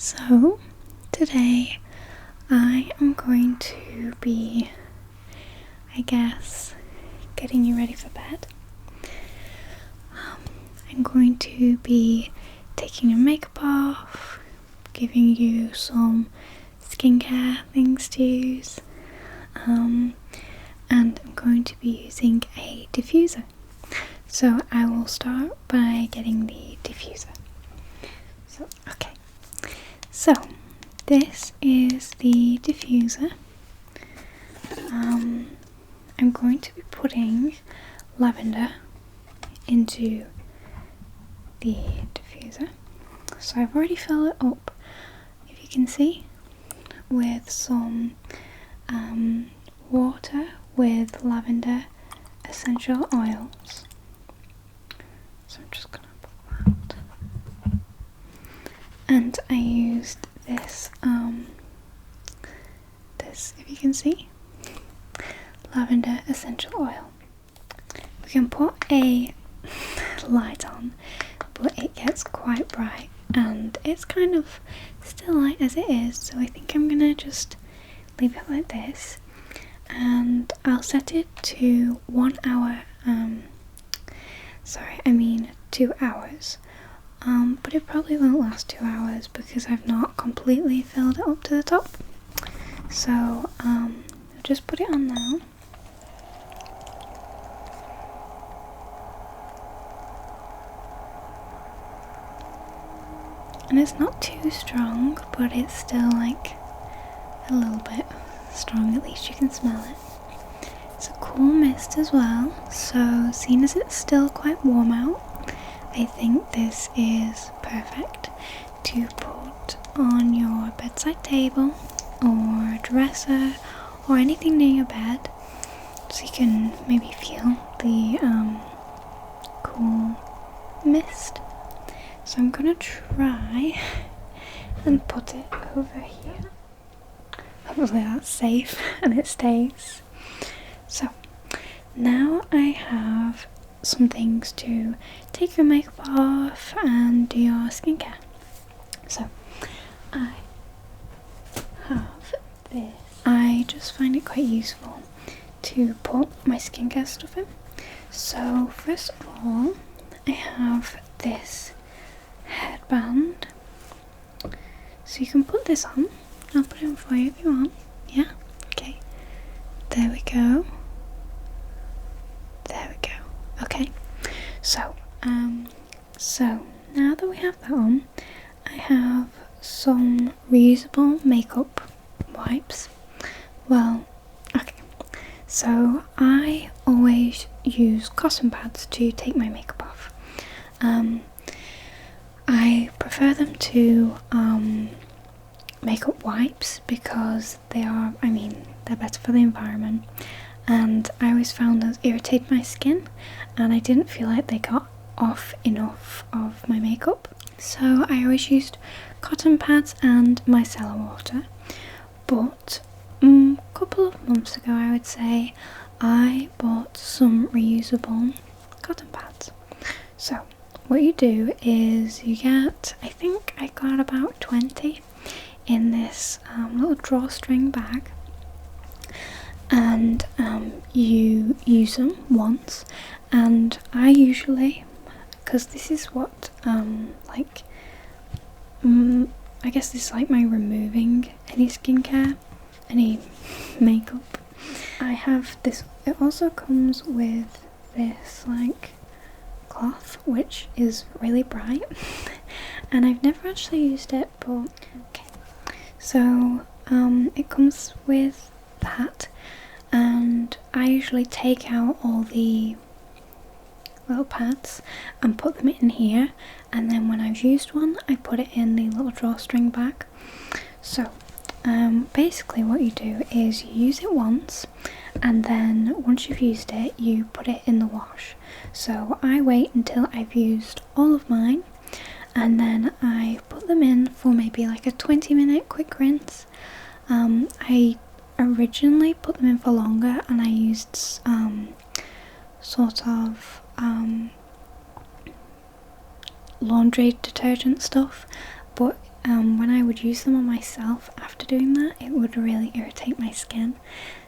So today I am going to be, getting you ready for bed. I'm going to be taking your makeup off, giving you some skincare things to use, and I'm going to be using a diffuser. So I will start by getting the diffuser. So this is the diffuser. I'm going to be putting lavender into the diffuser. So I've already filled it up, if you can see, with some water with lavender essential oils. So I'm just gonna put that. And I used this, if you can see, lavender essential oil. We can put a light on, but it gets quite bright and it's kind of still light as it is, so I think I'm gonna just leave it like this, and I'll set it to 1 hour, 2 hours, but it probably won't last 2 hours because I've not completely filled it up to the top. So I'll just put it on now. And it's not too strong, but it's still like a little bit strong, at least you can smell it. It's a cool mist as well, so seeing as it's still quite warm out, I think this is perfect to put on your bedside table or dresser or anything near your bed, so you can maybe feel the cool mist. So I'm gonna try and put it over here. Hopefully that's safe and it stays. So now I have some things to take your makeup off and do your skincare. So I have this. I just find it quite useful to put my skincare stuff in. So first of all, I have this headband. So you can put this on. I'll put it on for you if you want. Yeah? Okay. There we go. There we go. Okay. So now that we have that on, I have some reusable makeup wipes. Well, okay. So I always use cotton pads to take my makeup off. I prefer them to makeup wipes because they're better for the environment, and I always found those irritate my skin and I didn't feel like they got off enough of my makeup. So I always used cotton pads and micellar water, but a couple of months ago, I would say, I bought some reusable cotton pads. So what you do is you get, I think I got about 20 in this little drawstring bag, and you use them once, and I usually, because this is what I guess this is like my removing any skincare, any makeup. I have this. It also comes with this like cloth which is really bright and I've never actually used it, but okay. So it comes with that, and I usually take out all the little pads and put them in here, and then when I've used one I put it in the little drawstring bag. So basically what you do is you use it once, and then once you've used it you put it in the wash. So I wait until I've used all of mine, and then I put them in for maybe like a 20-minute quick rinse. I originally put them in for longer, and I used sort of laundry detergent stuff, but when I would use them on myself after doing that, it would really irritate my skin.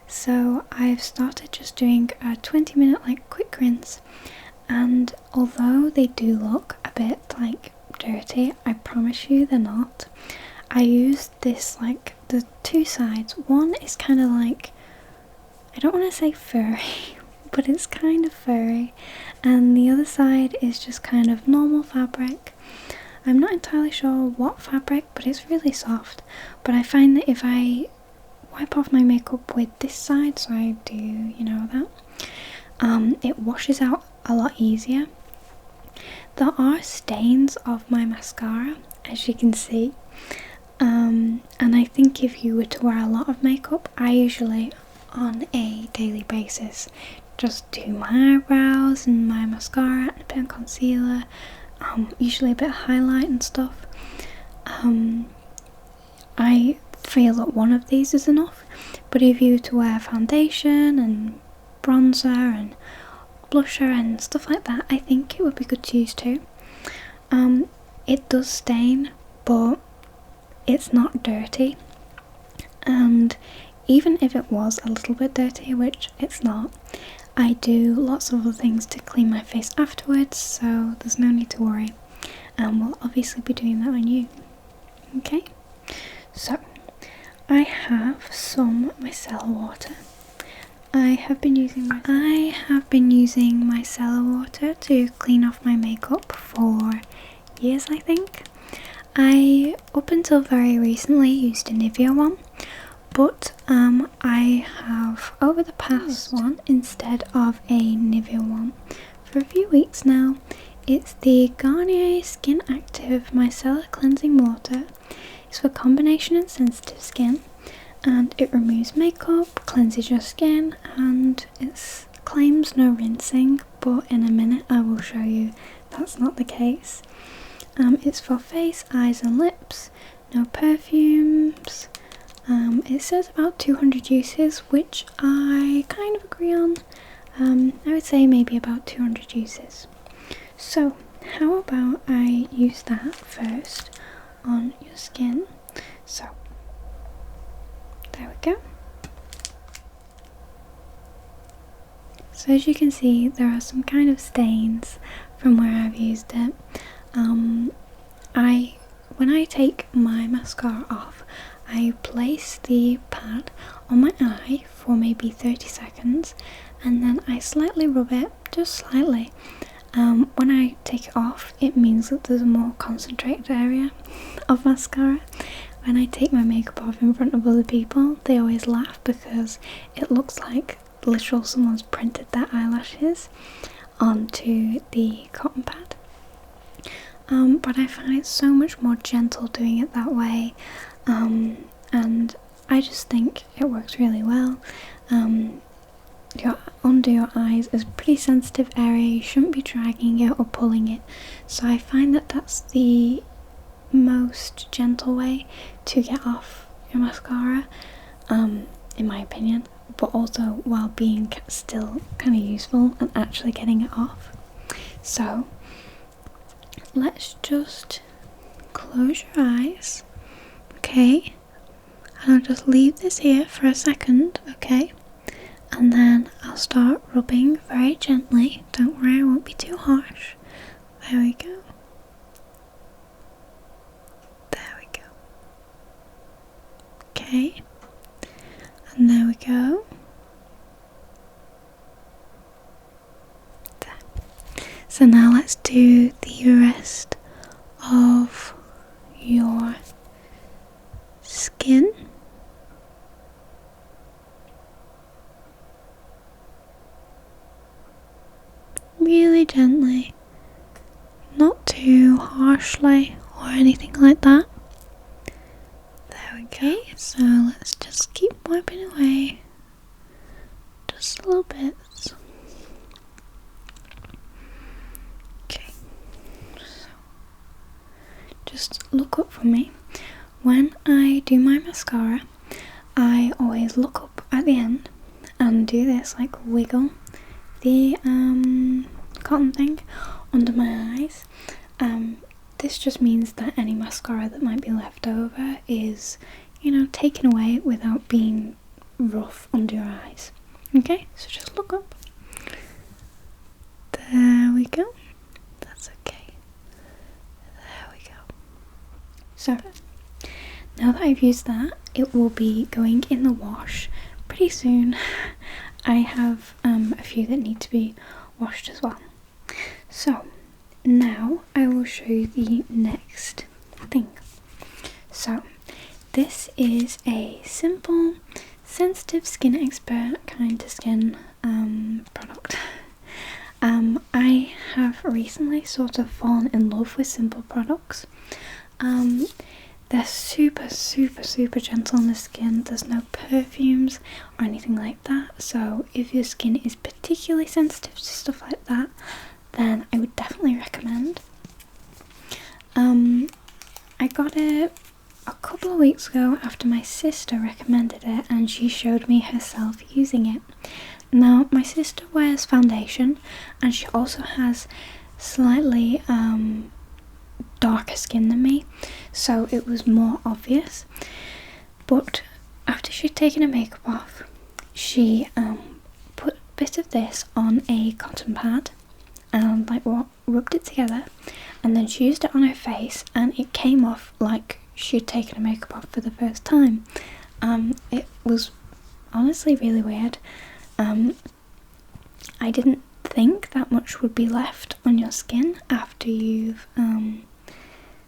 So I've started just doing a 20-minute like quick rinse, and although they do look a bit like dirty, I promise you they're not. I use this like the two sides. One is kind of like, I don't want to say furry, but it's kind of furry, and the other side is just kind of normal fabric. I'm not entirely sure what fabric, but it's really soft. But I find that if I wipe off my makeup with this side, so I do, you know, that, it washes out a lot easier. There are stains of my mascara, as you can see, and I think if you were to wear a lot of makeup, I usually on a daily basis just do my eyebrows and my mascara and a bit of concealer, usually a bit of highlight and stuff. I feel that one of these is enough, but if you were to wear foundation and bronzer and blusher and stuff like that, I think it would be good to use two. It does stain, but it's not dirty, and even if it was a little bit dirty, which it's not, I do lots of other things to clean my face afterwards, so there's no need to worry, and we'll obviously be doing that on you. Okay, so I have some micellar water. I have been using micellar water to clean off my makeup for years, I think. I, up until very recently, used a Nivea one, but I have over the past one instead of a Nivea one for a few weeks now. It's the Garnier Skin Active Micellar Cleansing Water. It's for combination and sensitive skin, and it removes makeup, cleanses your skin, and it claims no rinsing, but in a minute I will show you that's not the case. It's for face, eyes and lips, no perfumes. It says about 200 uses, which I kind of agree on. I would say maybe about 200 uses. So how about I use that first on your skin. So there we go. So as you can see, there are some kind of stains from where I've used it. When I take my mascara off, I place the pad on my eye for maybe 30 seconds, and then I slightly rub it, just slightly. When I take it off, it means that there's a more concentrated area of mascara. When I take my makeup off in front of other people, they always laugh because it looks like literal someone's printed their eyelashes onto the cotton pad. But I find it so much more gentle doing it that way, and I just think it works really well. Under your eyes is a pretty sensitive area. You shouldn't be dragging it or pulling it, so I find that that's the most gentle way to get off your mascara, in my opinion, but also while being still kind of useful and actually getting it off. So let's just close your eyes, okay, and I'll just leave this here for a second, okay, and then I'll start rubbing very gently. Don't worry, I won't be too harsh. There we go. There we go. Okay, and there we go. There. So now let's do the rest of your skin. Really gently, not too harshly or anything like that. There we go. So let's just keep wiping away just a little bit. Okay, so just look up for me. When I do my mascara, I always look up at the end and do this, like wiggle the cotton thing under my eyes. this just means that any mascara that might be left over is, you know, taken away without being rough under your eyes. Okay, so just look up. There we go. That's okay. There we go. So, now that I've used that, it will be going in the wash pretty soon. I have a few that need to be washed as well. So, now I will show you the next thing. So, this is a simple, sensitive skin expert kind of skin product. I have recently sort of fallen in love with simple products. They're super gentle on the skin. There's no perfumes or anything like that, so if your skin is particularly sensitive to stuff like that, then I would definitely recommend. I got it a couple of weeks ago after my sister recommended it, and she showed me herself using it. Now, my sister wears foundation, and she also has slightly darker skin than me, so it was more obvious. But after she'd taken her makeup off, she put a bit of this on a cotton pad and rubbed it together, and then she used it on her face, and it came off like she'd taken her makeup off for the first time. It was honestly really weird. I didn't think that much would be left on your skin after you've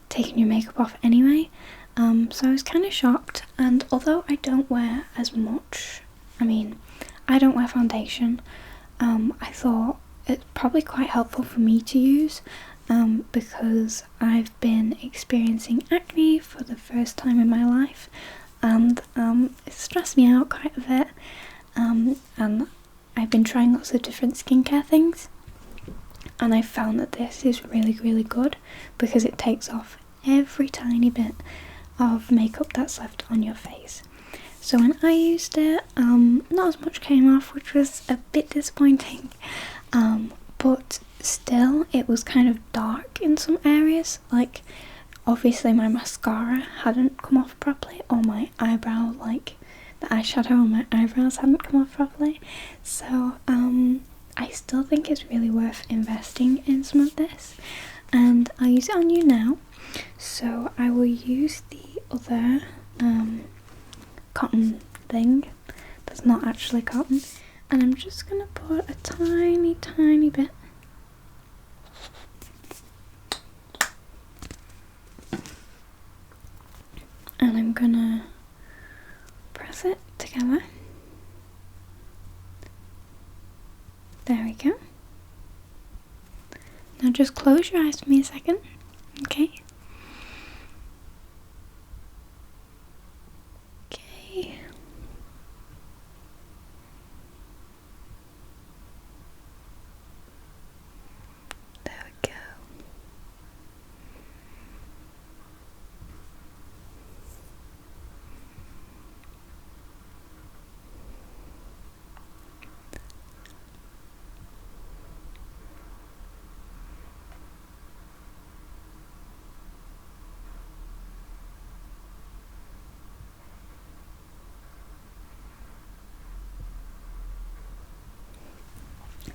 taken your makeup off anyway, so I was kind of shocked. And although I don't wear as much, I don't wear foundation, I thought it's probably quite helpful for me to use, because I've been experiencing acne for the first time in my life, and it stressed me out quite a bit, and I've been trying lots of different skincare things, and I found that this is really good because it takes off every tiny bit of makeup that's left on your face. So when I used it, not as much came off, which was a bit disappointing, but still it was kind of dark in some areas. Like, obviously my mascara hadn't come off properly, or my eyebrow, like the eyeshadow on my eyebrows hadn't come off properly. So I still think it's really worth investing in some of this, and I'll use it on you now. So I will use the other cotton thing that's not actually cotton, and I'm just gonna put a tiny bit and I'm gonna press it together. There we go. Now just close your eyes for me a second, okay? Okay. There we go.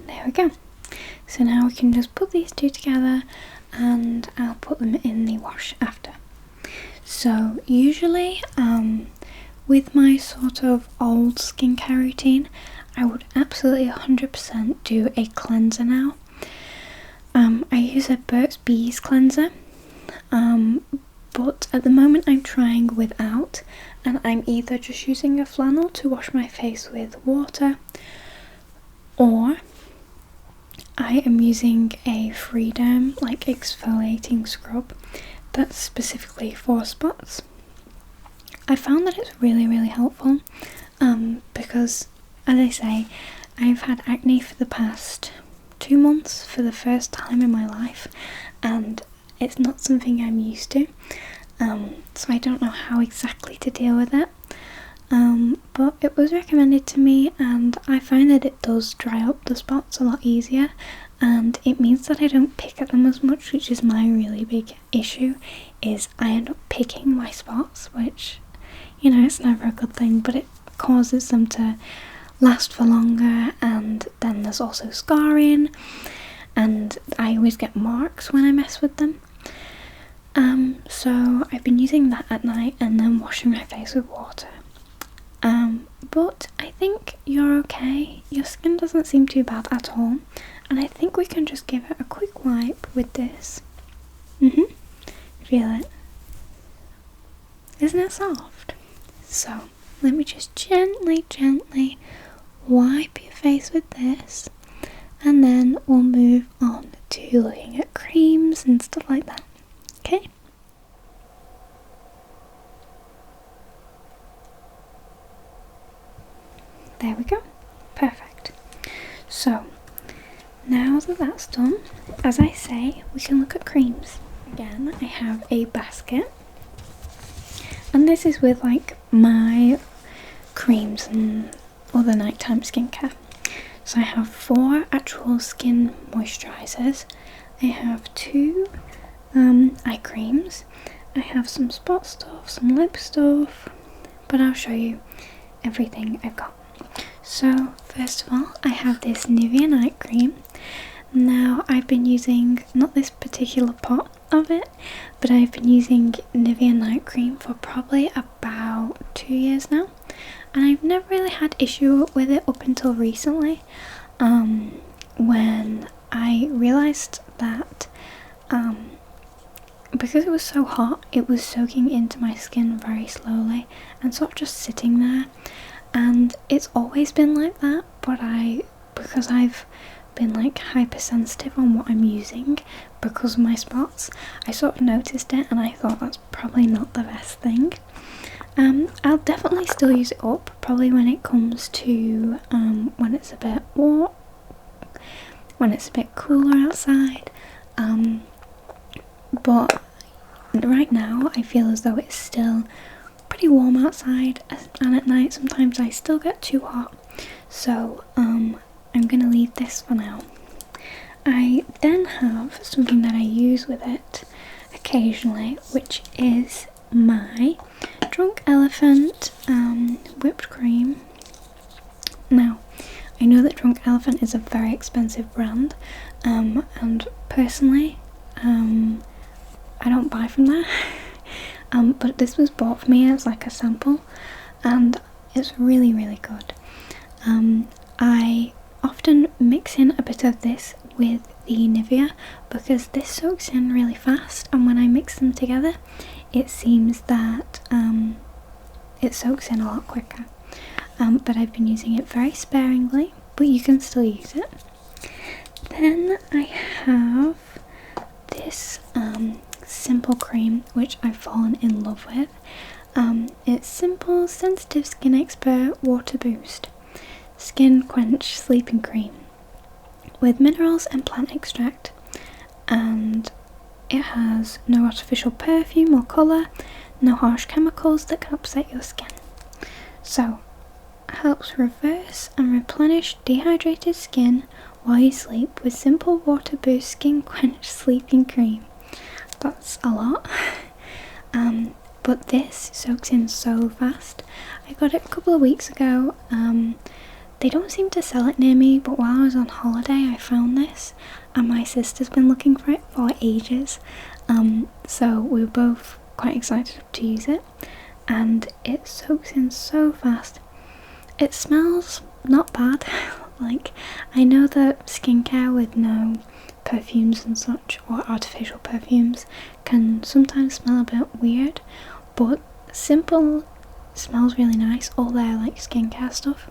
There we go. So now we can just put these two together, and I'll put them in the wash after. So usually with my sort of old skincare routine, I would absolutely 100% do a cleanser now. I use a Burt's Bees cleanser, but at the moment I'm trying without, and I'm either just using a flannel to wash my face with water, or I am using a Freedom like exfoliating scrub that's specifically for spots. I found that it's really helpful, because, as I say, I've had acne for the past 2 months for the first time in my life, and it's not something I'm used to, so I don't know how exactly to deal with it. But it was recommended to me, and I find that it does dry up the spots a lot easier, and it means that I don't pick at them as much, which is my really big issue, is I end up picking my spots, which, you know, it's never a good thing, but it causes them to last for longer, and then there's also scarring, and I always get marks when I mess with them. So I've been using that at night and then washing my face with water. But I think you're okay. Your skin doesn't seem too bad at all, and I think we can just give it a quick wipe with this. Feel it? Isn't it soft? So let me just gently wipe your face with this, and then we'll move on to looking at creams and stuff like that. Okay? There we go. Perfect. So now that that's done, as I say, we can look at creams. Again, I have a basket, and this is with like my creams and other nighttime skincare. So I have 4 actual skin moisturisers, I have 2 eye creams, I have some spot stuff, some lip stuff, but I'll show you everything I've got. So first of all, I have this Nivea night cream. Now I've been using, not this particular pot of it, but I've been using Nivea night cream for probably about 2 years now, and I've never really had issue with it up until recently, when I realised that because it was so hot, it was soaking into my skin very slowly and sort of just sitting there. And it's always been like that, but because I've been like hypersensitive on what I'm using because of my spots, I sort of noticed it and I thought that's probably not the best thing. I'll definitely still use it up, probably when it comes to when it's a bit warm, when it's a bit cooler outside, but right now I feel as though it's still pretty warm outside, and at night sometimes I still get too hot, so I'm gonna leave this for now. I then have something that I use with it occasionally, which is my Drunk Elephant whipped cream. Now I know that Drunk Elephant is a very expensive brand, and personally I don't buy from there. But this was bought for me as like a sample, and it's really good. I often mix in a bit of this with the Nivea because this soaks in really fast, and when I mix them together it seems that it soaks in a lot quicker. But I've been using it very sparingly, but you can still use it. Then I have this simple cream which I've fallen in love with. It's Simple Sensitive Skin Expert Water Boost Skin Quench Sleeping Cream with minerals and plant extract, and it has no artificial perfume or colour, no harsh chemicals that can upset your skin. So it helps reverse and replenish dehydrated skin while you sleep with Simple Water Boost Skin Quench Sleeping Cream. That's a lot. But this soaks in so fast. I got it a couple of weeks ago. They don't seem to sell it near me, but while I was on holiday I found this, and my sister's been looking for it for ages. So we were both quite excited to use it, and it soaks in so fast. It smells not bad. Like, I know that skincare with no perfumes and such, or artificial perfumes, can sometimes smell a bit weird, but Simple smells really nice. All their like skincare stuff,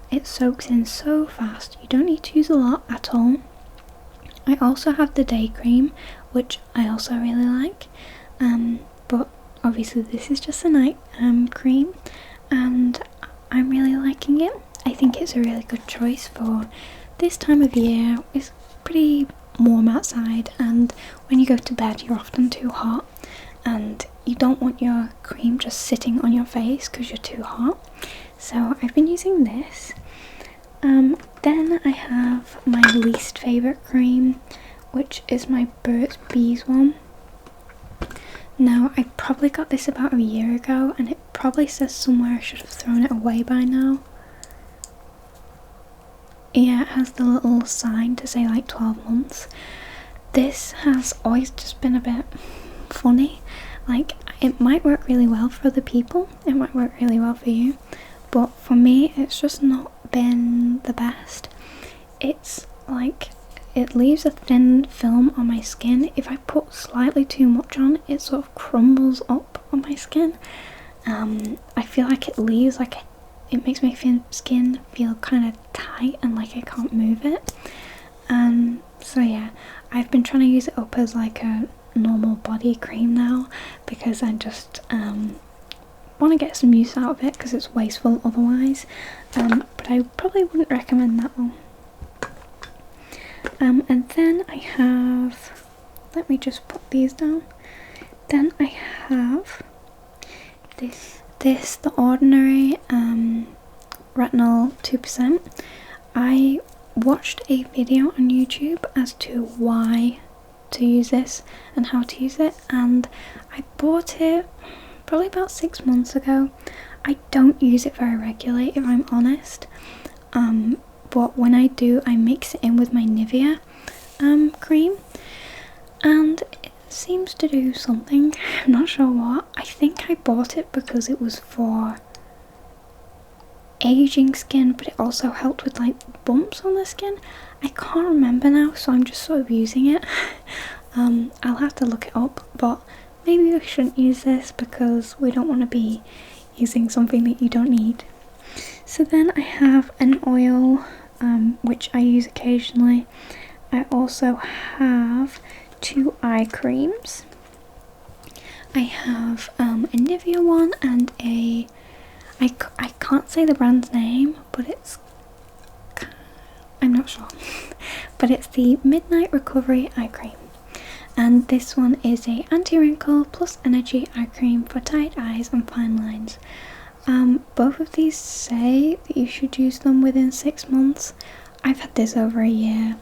it soaks in so fast. You don't need to use a lot at all. I also have the day cream, which I also really like, but obviously this is just a night cream, and I'm really liking it. I think it's a really good choice for this time of year. It's pretty warm outside, and when you go to bed you're often too hot, and you don't want your cream just sitting on your face because you're too hot. So I've been using this. Then I have my least favourite cream, which is my Burt's Bees one. Now, I probably got this about a year ago, and it probably says somewhere I should have thrown it away by now. Yeah, it has the little sign to say like 12 months. This has always just been a bit funny. Like, it might work really well for other people, it might work really well for you, but for me it's just not been the best. It's like, it leaves a thin film on my skin. If I put slightly too much on, it sort of crumbles up on my skin. I feel like it leaves like, it makes my skin feel kind of tight and like I can't move it. So yeah, I've been trying to use it up as like a normal body cream now, because I just want to get some use out of it, because it's wasteful otherwise. But I probably wouldn't recommend that one. And then I have, let me just put these down. Then I have this the Ordinary Retinol 2%. I watched a video on YouTube as to why to use this and how to use it, and I bought it probably about 6 months ago. I don't use it very regularly, if I'm honest, but when I do, I mix it in with my Nivea cream, and it seems to do something. I'm not sure what. I think I bought it because it was for aging skin, but it also helped with like bumps on the skin. I can't remember now, so I'm just sort of using it. I'll have to look it up, but maybe we shouldn't use this because we don't want to be using something that you don't need. So then I have an oil, which I use occasionally. I also have 2 eye creams. I have a Nivea one and I can't say the brand's name, but I'm not sure, but it's the Midnight Recovery Eye Cream, and this one is a anti-wrinkle plus energy eye cream for tired eyes and fine lines. Both of these say that you should use them within 6 months. I've had this over a year,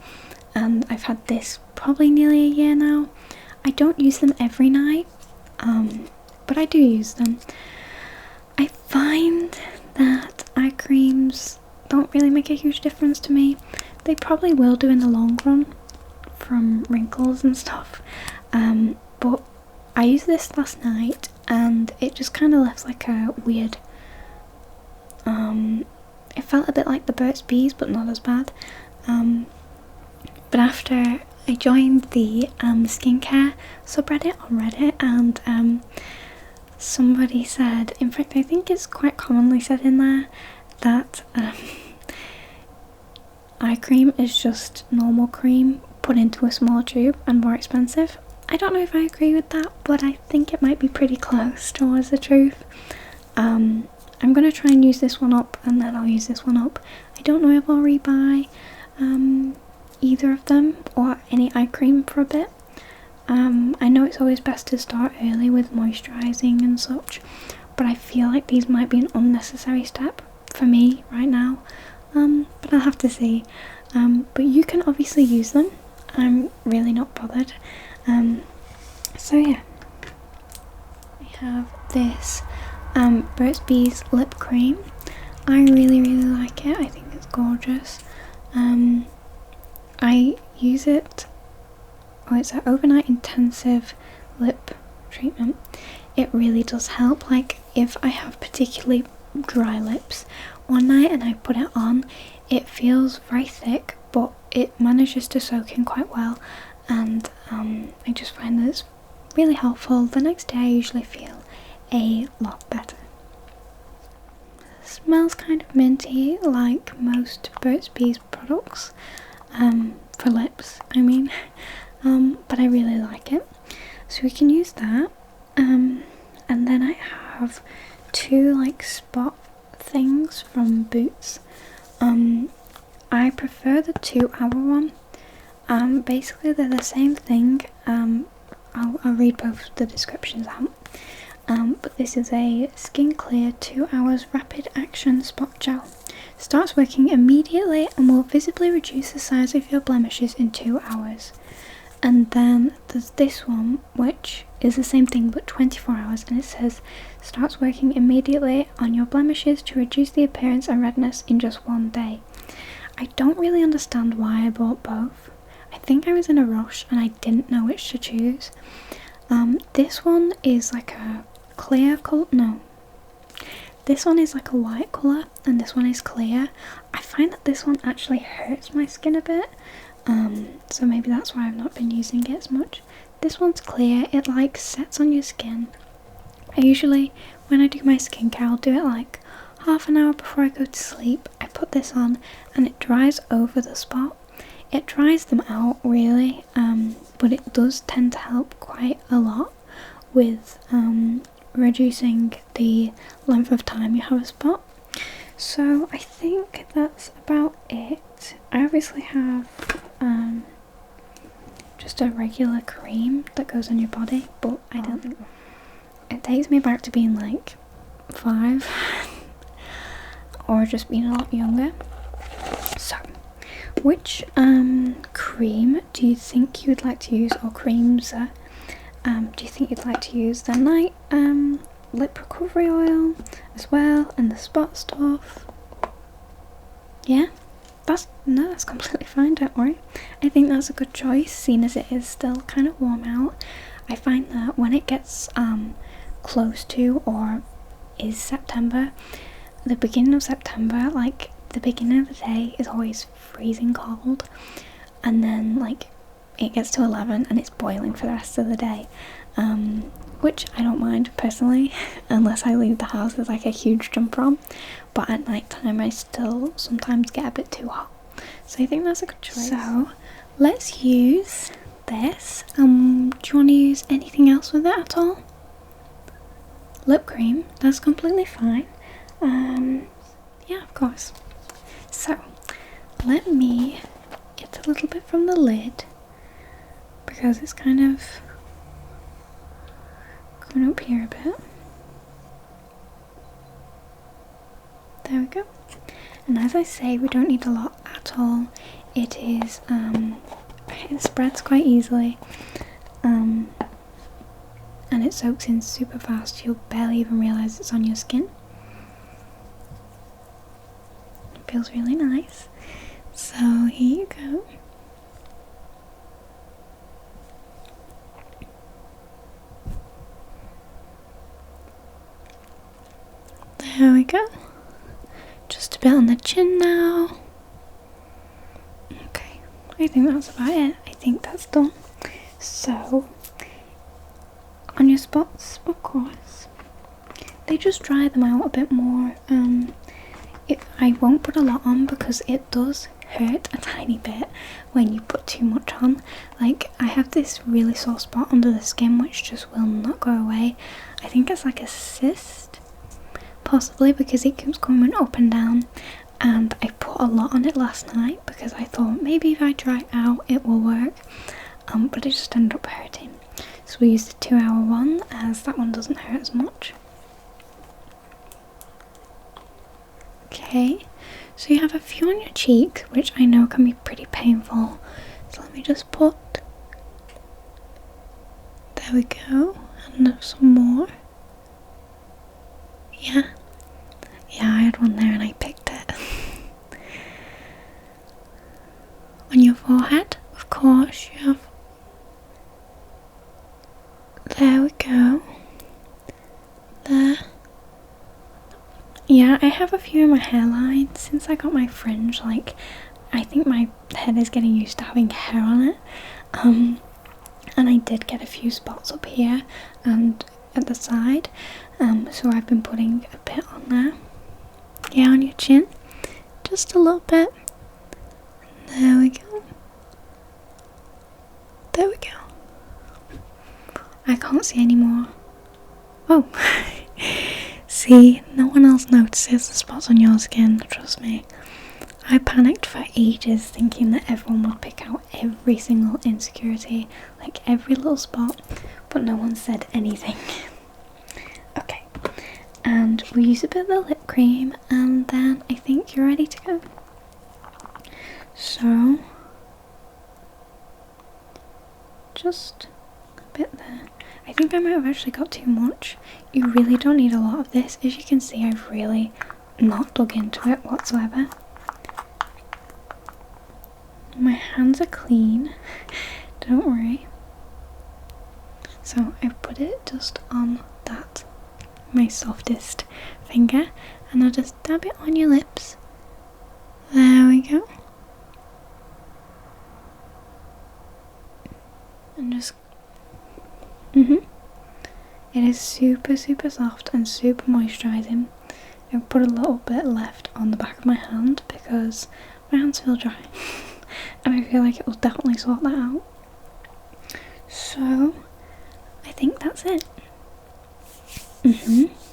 and I've had this probably nearly a year now. I don't use them every night, but I do use them. I find that eye creams don't really make a huge difference to me. They probably will do in the long run from wrinkles and stuff, but I used this last night and it just kind of left like a weird, it felt a bit like the Burt's Bees, but not as bad. But after I joined the skincare subreddit on Reddit, and somebody said, in fact I think it's quite commonly said in there, that eye cream is just normal cream put into a small tube and more expensive. I don't know if I agree with that, but I think it might be pretty close towards the truth. I'm going to try and use this one up, and then I'll use this one up. I don't know if I'll rebuy either of them or any eye cream for a bit. I know it's always best to start early with moisturising and such, but I feel like these might be an unnecessary step for me right now, but I'll have to see. But you can obviously use them. I'm really not bothered. So yeah, I have this Burt's Bees lip cream. I really like it. I think it's gorgeous. I use it, it's an overnight intensive lip treatment. It really does help. Like, if I have particularly dry lips one night and I put it on, it feels very thick, but it manages to soak in quite well, and I just find that it's really helpful. The next day I usually feel a lot better. It smells kind of minty, like most Burt's Bees products, for lips I mean, but I really like it, so we can use that. And then I have 2 like spot things from Boots. I prefer the 2-hour one. Basically they're the same thing. I'll read both the descriptions out. But this is a Skin Clear 2 hours rapid action spot gel. Starts working immediately and will visibly reduce the size of your blemishes in 2 hours. And then there's this one, which is the same thing but 24 hours, and it says starts working immediately on your blemishes to reduce the appearance and redness in just 1 day. I don't really understand why I bought both. I think I was in a rush and I didn't know which to choose. This one is like a clear colour, no. This one is like a white colour and this one is clear. I find that this one actually hurts my skin a bit, so maybe that's why I've not been using it as much. This one's clear, it like sets on your skin. I usually, when I do my skincare, I'll do it like half an hour before I go to sleep. I put this on and it dries over the spot. It dries them out really, but it does tend to help quite a lot with reducing the length of time you have a spot. So I think that's about it. I obviously have just a regular cream that goes on your body, but I don't. It takes me back to being like 5 or just being a lot younger. So which cream do you think you would like to use, or creams do you think you'd like to use? The night lip recovery oil as well, and the spot stuff. Yeah, that's completely fine, don't worry. I think that's a good choice, seeing as it is still kind of warm out. I find that when it gets close to or is September, the beginning of September, like the beginning of the day is always freezing cold, and then like it gets to 11 and it's boiling for the rest of the day, which I don't mind personally unless I leave the house with like a huge jumper on, but at night time I still sometimes get a bit too hot, so I think that's a good choice. So let's use this. Do you want to use anything else with it at all? Lip cream, that's completely fine. Yeah, of course. So let me get a little bit from the lid because it's kind of coming up here a bit. There we go. And as I say, we don't need a lot at all. It is it spreads quite easily, and it soaks in super fast. You'll barely even realise it's on your skin. It feels really nice. So here you go. There we go. Just a bit on the chin now. Okay, I think that's about it. I think that's done. So, on your spots, of course, they just dry them out a bit more. I won't put a lot on because it does hurt a tiny bit when you put too much on. Like, I have this really sore spot under the skin which just will not go away. I think it's like a cyst, possibly because it keeps coming up and down, and I put a lot on it last night because I thought maybe if I dry it out it will work, but it just ended up hurting. So we used the 2-hour one as that one doesn't hurt as much. Okay, so you have a few on your cheeks, which I know can be pretty painful. So let me just put, there we go, and some more. Yeah, I had one there and I picked it. On your forehead, of course, you have, there we go, there. Yeah, I have a few in my hairline since I got my fringe. Like, I think my head is getting used to having hair on it, and I did get a few spots up here and at the side, so I've been putting a bit on there. Yeah, on your chin, just a little bit. There we go. There we go. I can't see anymore. Oh. See, no one else notices the spots on your skin, trust me. I panicked for ages thinking that everyone would pick out every single insecurity, like every little spot, but no one said anything. Okay, and we'll use a bit of the lip cream, and then I think you're ready to go. So just a bit there. I think I might have actually got too much. You really don't need a lot of this. As you can see, I've really not dug into it whatsoever. My hands are clean, don't worry. So I've put it just on that, my softest finger, and I'll just dab it on your lips. There we go. And just it is super soft and super moisturising. I've put a little bit left on the back of my hand because my hands feel dry and I feel like it will definitely sort that out. So I think that's it.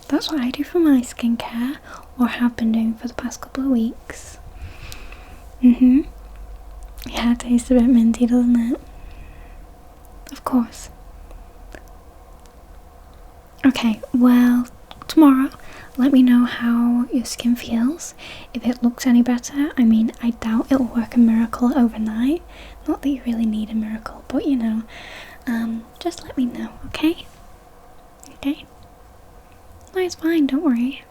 That's what I do for my skincare, or have been doing for the past couple of weeks. Yeah, it tastes a bit minty, doesn't it? Of course. Okay, well, tomorrow let me know how your skin feels, if it looks any better. I mean, I doubt it'll work a miracle overnight. Not that you really need a miracle, but you know, just let me know, okay? Okay? No, it's fine, don't worry.